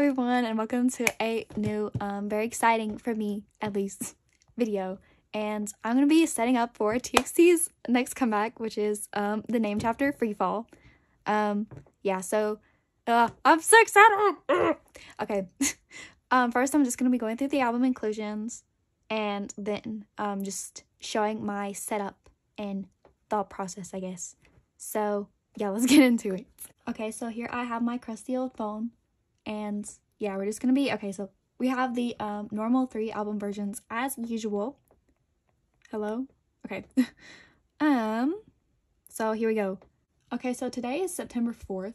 everyone, and welcome to a new, very exciting for me, at least, video. And I'm going to be setting up for TXT's next comeback, which is, the name chapter, Freefall. Yeah, so, I'm so excited! Okay, first I'm just going to be going through the album inclusions, and then, just showing my setup and thought process, I guess. So, yeah, let's get into it. Okay, so here I have my crusty old phone, and yeah, we're just gonna be, okay, so we have the normal 3 album versions as usual. Hello? Okay. So here we go. Okay, so today is September 4th,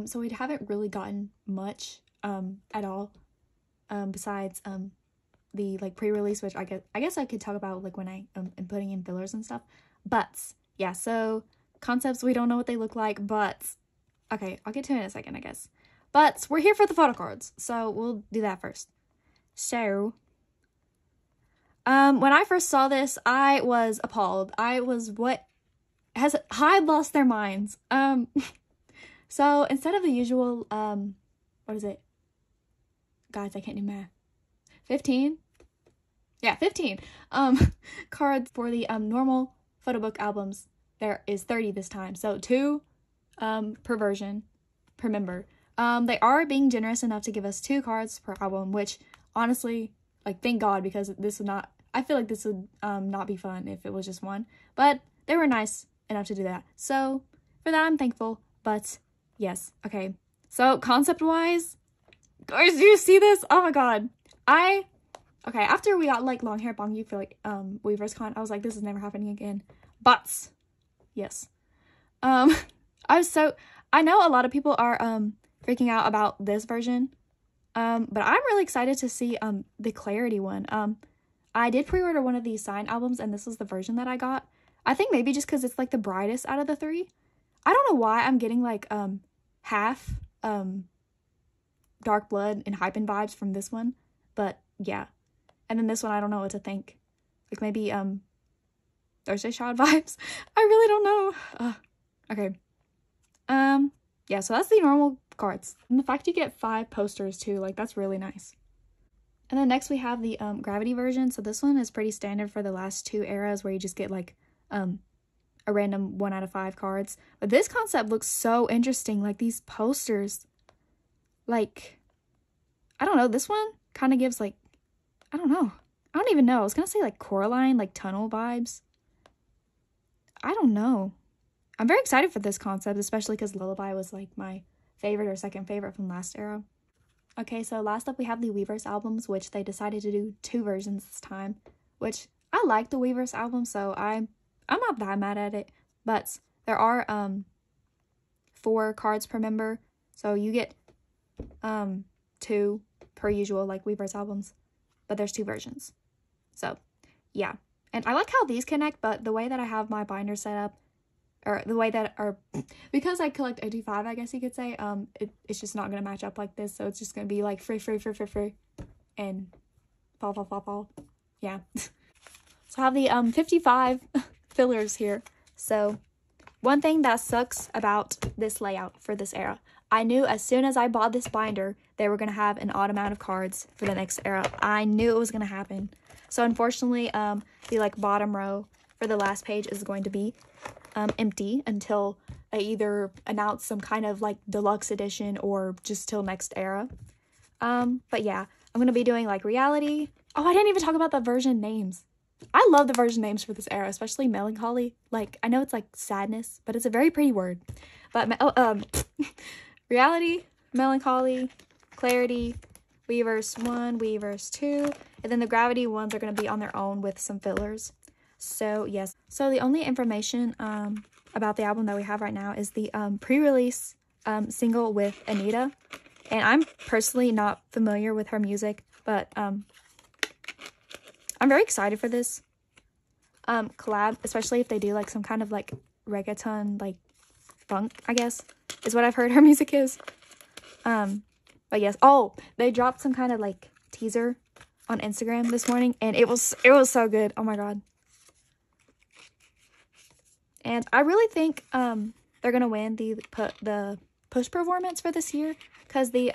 so we haven't really gotten much, at all, besides, the, like, pre-release, which I guess I could talk about, like, when I am putting in fillers and stuff, but, yeah, so, concepts, we don't know what they look like, but, okay, I'll get to it in a second, I guess. But we're here for the photo cards, so we'll do that first. So, when I first saw this, I was appalled. I was, what has Hyde lost their minds? So instead of the usual, what is it? Guys, I can't do math. 15? Yeah, 15. Cards for the normal photo book albums. There is 30 this time, so 2 per version, per member. They are being generous enough to give us 2 cards per album, which honestly, like, thank God, because this would not, I feel like this would not be fun if it was just 1, but they were nice enough to do that. So for that, I'm thankful, but yes. Okay, so concept wise, guys, do you see this? Oh my God. Okay, after we got, like, long hair Beomgyu for, like, Weaver's Con, I was like, this is never happening again, but yes. I know a lot of people are freaking out about this version, but I'm really excited to see the Clarity one. I did pre-order one of these signed albums, and this was the version that I got. I think maybe just because it's, like, the brightest out of the 3. I don't know why I'm getting, like, half Dark Blood and Hypen vibes from this one, but yeah. And then this one, I don't know what to think. Like, maybe Thursday Shroud vibes. I really don't know. Okay. Yeah, so that's the normal cards. And the fact you get 5 posters too, like, that's really nice. And then next we have the Gravity version. So this one is pretty standard for the last 2 eras, where you just get, like, a random 1 out of 5 cards. But this concept looks so interesting. Like, these posters, like, I don't know, this one kind of gives, like, I don't know. I don't even know. I was gonna say, like, Coraline, like, tunnel vibes. I don't know. I'm very excited for this concept, especially because Lullaby was, like, my favorite or second favorite from last era. Okay, so last up we have the Weverse albums, which they decided to do 2 versions this time, which I like the Weverse album, so I'm not that mad at it. But there are 4 cards per member, so you get 2 per usual, like, Weverse albums, but there's 2 versions. So yeah, and I like how these connect, but the way that I have my binder set up, or the way that because I collect OT5, I guess you could say, it's just not gonna match up like this, so it's just gonna be like free, and fall. Yeah. So I have the 55 fillers here. So one thing that sucks about this layout for this era, I knew as soon as I bought this binder, they were gonna have an odd amount of cards for the next era. I knew it was gonna happen. So unfortunately, the, like, bottom row for the last page is going to be empty until they either announce some kind of, like, deluxe edition or just till next era. But yeah, I'm gonna be doing, like, Reality. Oh, I didn't even talk about the version names. I love the version names for this era, especially Melancholy. Like, I know it's, like, sadness, but it's a very pretty word. But Reality, Melancholy, Clarity, Weverse 1, Weverse 2, and then the Gravity ones are going to be on their own with some fillers. So yes, so the only information about the album that we have right now is the pre-release single with Anita, and I'm personally not familiar with her music, but I'm very excited for this collab, especially if they do, like, some kind of, like, reggaeton, like, funk, I guess, is what I've heard her music is. But yes, oh, they dropped some kind of, like, teaser on Instagram this morning, and it was so good. Oh my God. And I really think they're gonna win the push performance for this year, because the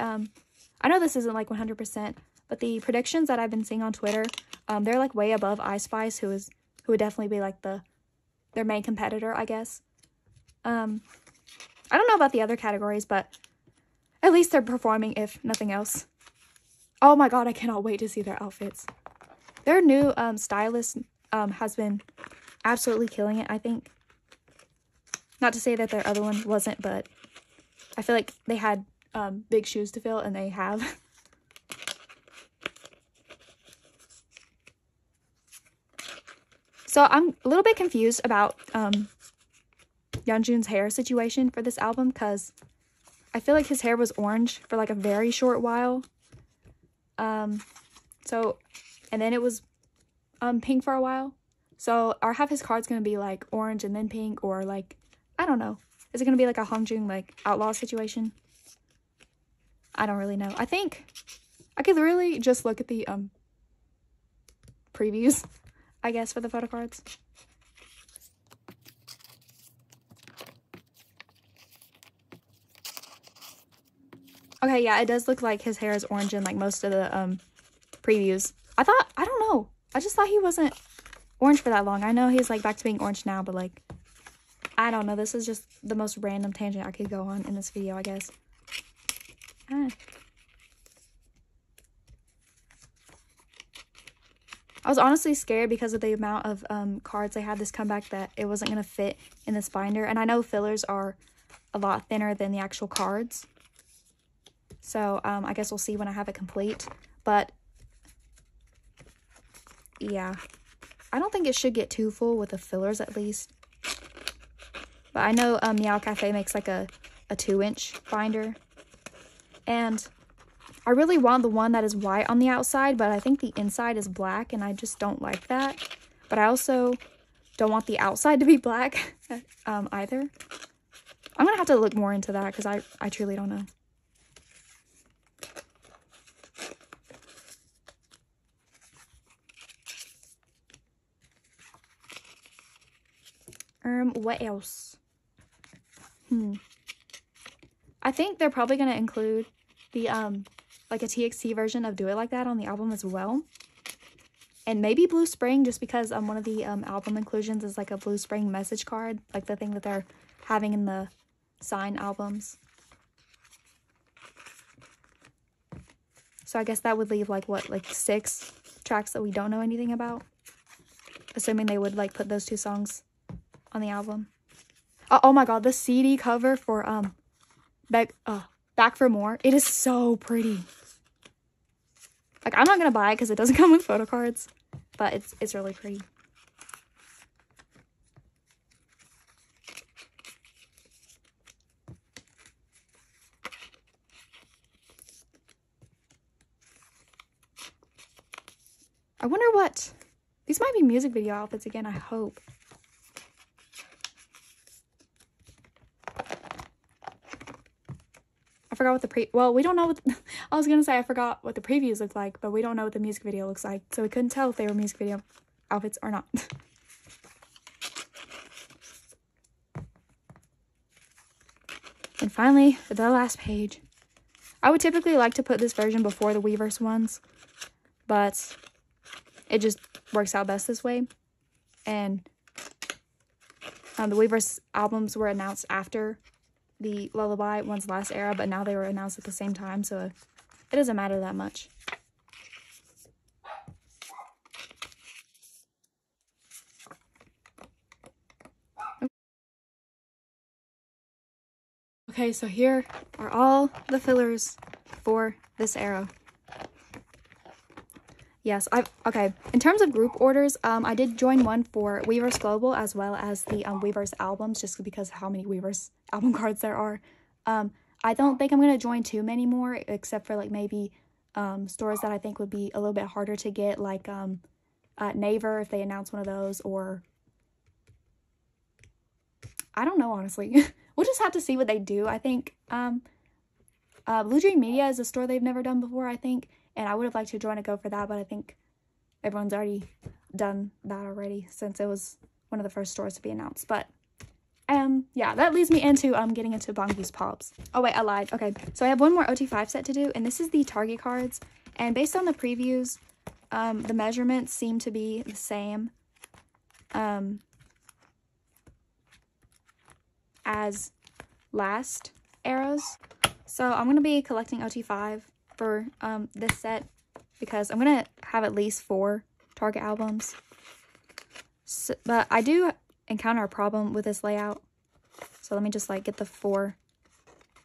I know this isn't like 100%, but the predictions that I've been seeing on Twitter, they're like way above Ice Spice, who would definitely be like their main competitor, I guess. I don't know about the other categories, but at least they're performing, if nothing else. Oh my god, I cannot wait to see their outfits. Their new stylist has been absolutely killing it, I think. Not to say that their other one wasn't, but I feel like they had big shoes to fill, and they have. So I'm a little bit confused about Yeonjun's hair situation for this album, because I feel like his hair was orange for like a very short while. And then it was pink for a while. So are half his cards gonna be like orange and then pink, or like, I don't know. Is it gonna be like a Hongjoong like outlaw situation? I don't really know. I think I could really just look at the previews, I guess, for the photo cards. Okay, yeah, it does look like his hair is orange in like most of the previews. I don't know. I just thought he wasn't orange for that long. I know he's like back to being orange now, but like, I don't know. This is just the most random tangent I could go on in this video, I guess. I was honestly scared because of the amount of cards they had this comeback that it wasn't going to fit in this binder. And I know fillers are a lot thinner than the actual cards. So I guess we'll see when I have it complete. But yeah, I don't think it should get too full with the fillers at least. But I know Meow Cafe makes like a 2-inch binder. And I really want the one that is white on the outside, but I think the inside is black, and I just don't like that. But I also don't want the outside to be black either. I'm gonna have to look more into that because I truly don't know. What else? I think they're probably gonna include the like a TXT version of Do It Like That on the album as well. And maybe Blue Spring, just because one of the album inclusions is like a Blue Spring message card, like the thing that they're having in the sign albums. So I guess that would leave like what, like 6 tracks that we don't know anything about, assuming they would like put those 2 songs on the album. Oh my god, the CD cover for Back for More, it is so pretty. Like, I'm not gonna buy it because it doesn't come with photo cards, but it's really pretty. I wonder what these might be music video outfits again, I hope. I forgot what the well, we don't know what I was gonna say I forgot what the previews look like, but we don't know what the music video looks like, so we couldn't tell if they were music video outfits or not. And finally, the last page. I would typically like to put this version before the Weverse ones, but it just works out best this way. And the Weverse albums were announced after the Lullaby one's last era, but now they were announced at the same time, so it doesn't matter that much. Okay, so here are all the fillers for this era. Yes, okay, in terms of group orders, I did join one for Weverse Global as well as the Weverse albums, just because of how many Weverse album cards there are. I don't think I'm going to join too many more, except for like maybe stores that I think would be a little bit harder to get, like Naver if they announce one of those, or I don't know, honestly. We'll just have to see what they do. I think Blue Dream Media is a store they've never done before, I think, and I would have liked to join a go for that, but I think everyone's already done that already since it was one of the first stores to be announced. But Yeah, that leads me into getting into Beomgyu's pobs. Oh wait, I lied. Okay, so I have one more OT5 set to do, and this is the target cards. And based on the previews, the measurements seem to be the same as last arrows. So I'm gonna be collecting OT5 for this set because I'm gonna have at least 4 target albums. So, but I do encounter a problem with this layout. So let me just like get the 4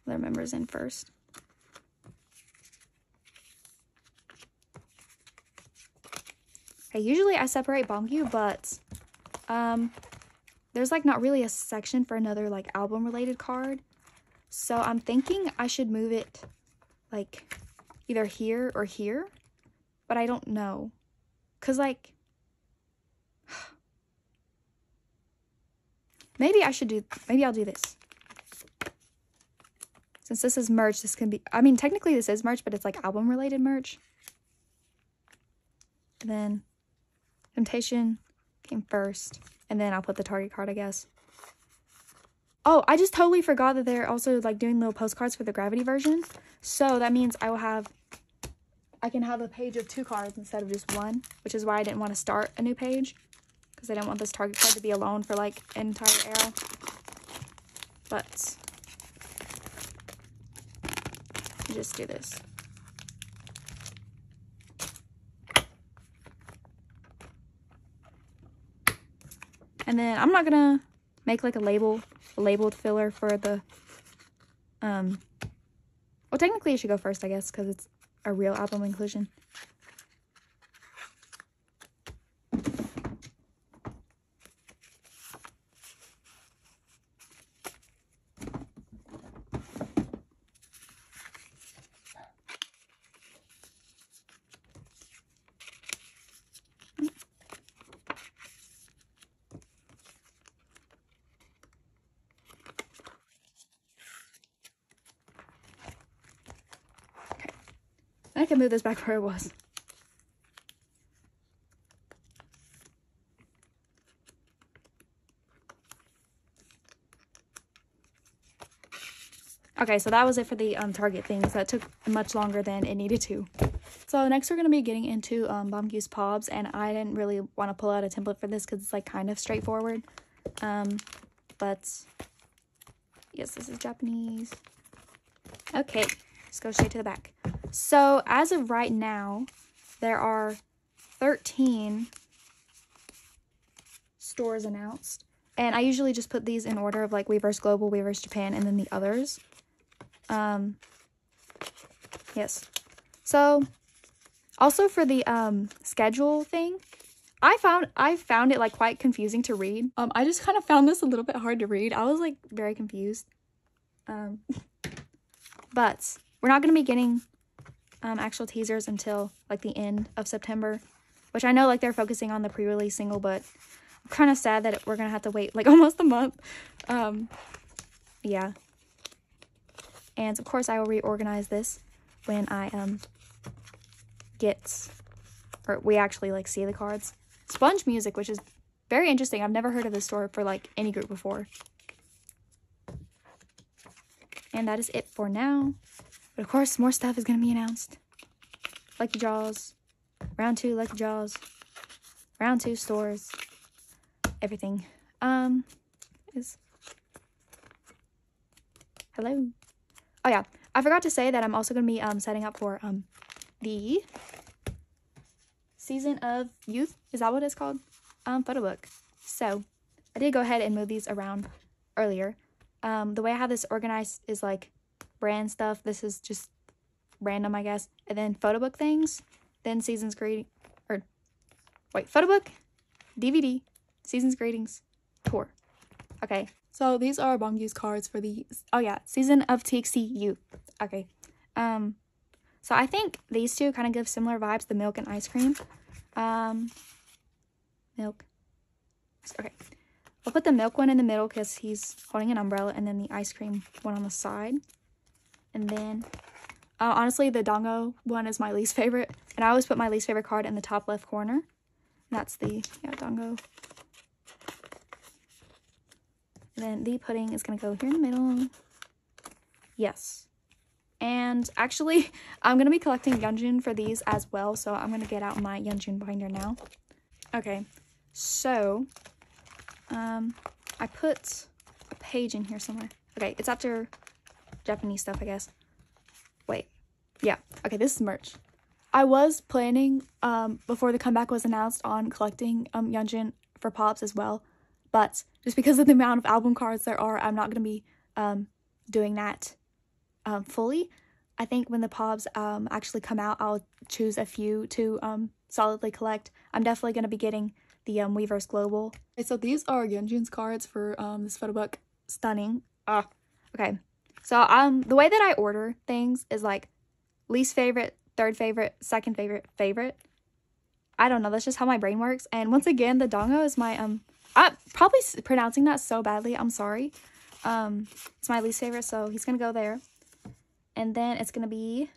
other members in first. Okay, usually I separate Beomgyu, but there's like not really a section for another like album related card. So I'm thinking I should move it like either here or here, but I don't know. Cause like maybe I'll do this. Since this is merch, this can be, I mean, technically this is merch, but it's like album related merch. And then Temptation came first. And then I'll put the target card, I guess. Oh, I just totally forgot that they're also like doing little postcards for the Gravity version. So that means I can have a page of 2 cards instead of just 1, which is why I didn't want to start a new page. Because I didn't want this target card to be alone for like an entire arrow. But just do this. And then I'm not gonna make like a labeled filler for the well, technically it should go first, I guess, because it's a real album inclusion. I can move this back where it was. Okay, so that was it for the target things. That took much longer than it needed to. So next we're going to be getting into Beomgyu's pobs, and I didn't really want to pull out a template for this because it's like kind of straightforward. But yes, this is Japanese. Okay, let's go straight to the back. So as of right now, there are 13 stores announced. And I usually just put these in order of like Weverse Global, Weverse Japan, and then the others. Yes. So also for the schedule thing, I found it like quite confusing to read. I just kind of found this a little bit hard to read. I was like very confused. But we're not going to be getting actual teasers until like the end of September, which I know like they're focusing on the pre-release single, but I'm kind of sad that we're going to have to wait like almost a month. Yeah. And of course I will reorganize this when I we actually like see the cards. Sponge Music, which is very interesting. I've never heard of this store for like any group before. And that is it for now. But of course, more stuff is going to be announced. Lucky Draws. Round 2 Lucky Draws. Round 2 stores. Everything. Hello. Oh yeah, I forgot to say that I'm also going to be setting up for the Season of Youth. Is that what it's called? Photo book. So, I did go ahead and move these around earlier. The way I have this organized is like brand stuff. This is just random, I guess. And then photo book things. Then Season's Greeting, or wait, photo book, DVD, Season's Greetings, tour. Okay, so these are Beomgyu's cards for the, oh yeah, Season of TXT Youth. Okay, so I think these two kind of give similar vibes, the milk and ice cream. Milk. Okay. I'll put the milk one in the middle because he's holding an umbrella, and then the ice cream one on the side. And then, honestly, the Dango one is my least favorite. And I always put my least favorite card in the top left corner. And that's the, yeah, Dango. And then the pudding is gonna go here in the middle. Yes. And actually, I'm going to be collecting Yeonjun for these as well, so I'm going to get out my Yeonjun binder now. Okay, so, I put a page in here somewhere. Okay, it's after Japanese stuff, I guess. Wait, yeah, okay, this is merch. I was planning, before the comeback was announced, on collecting, Yeonjun for Pobs as well, but just because of the amount of album cards there are, I'm not going to be, doing that fully. I think when the Pobs actually come out, I'll choose a few to solidly collect. I'm definitely going to be getting the Weverse Global. Okay, so these are Yeonjun's cards for this photo book. Stunning. Okay. So the way that I order things is like least favorite, third favorite, second favorite, favorite. I don't know, that's just how my brain works. And once again, the dongo is my I'm probably pronouncing that so badly. I'm sorry. It's my least favorite, so he's gonna go there. And then it's gonna be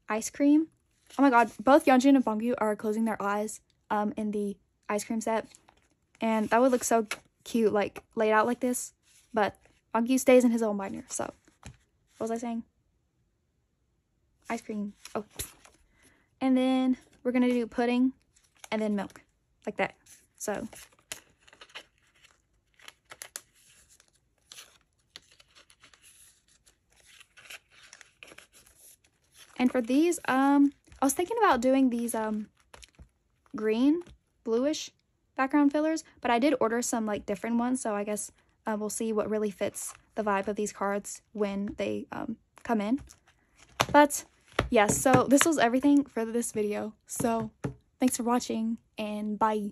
ice cream. Oh my god, both Yeonjun and Beomgyu are closing their eyes in the ice cream set. And that would look so cute, like laid out like this. But Beomgyu stays in his own binder, so what was I saying? Ice cream. Oh. And then we're gonna do pudding and then milk. Like that. So and for these, I was thinking about doing these green, bluish background fillers, but I did order some like different ones, so I guess we'll see what really fits the vibe of these cards when they come in. But yes, so this was everything for this video. So thanks for watching and bye.